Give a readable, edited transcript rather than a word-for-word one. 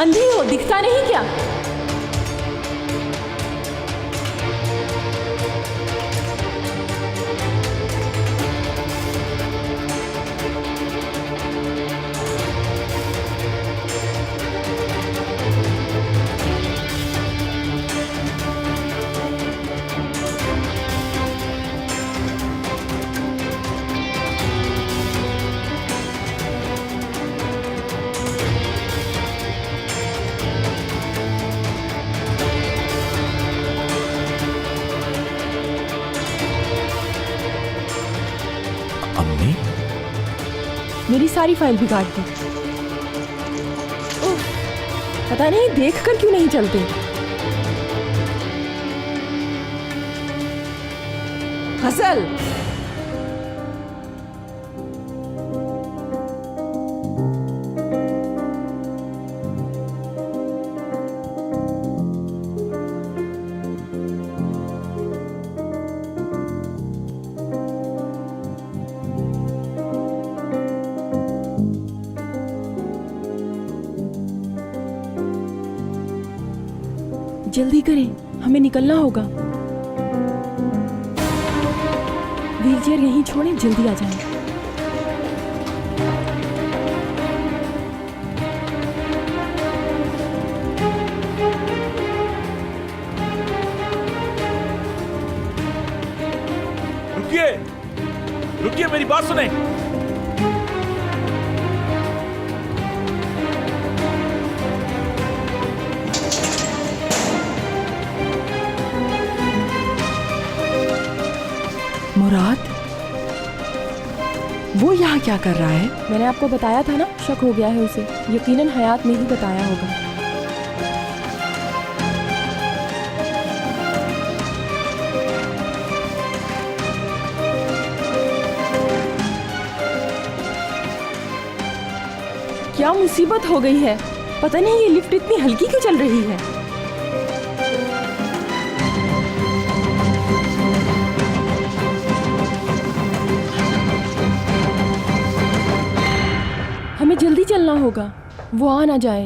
अंधी हो, दिखता नहीं क्या? अम्मी, मेरी सारी फाइल बिगाड़ दी। उफ, पता नहीं देखकर क्यों नहीं चलते। हसल, जल्दी करें, हमें निकलना होगा। व्हीलचेयर यहीं छोड़ें, जल्दी आ जाएं। रुकिए, रुकिए, मेरी बात सुने। मुराद, वो यहाँ क्या कर रहा है? मैंने आपको बताया था ना, शक हो गया है उसे। यकीनन हयात ने ही बताया होगा। क्या मुसीबत हो गई है? पता नहीं ये लिफ्ट इतनी हल्की क्यों चल रही है। हमें जल्दी चलना होगा, वो आ ना जाए।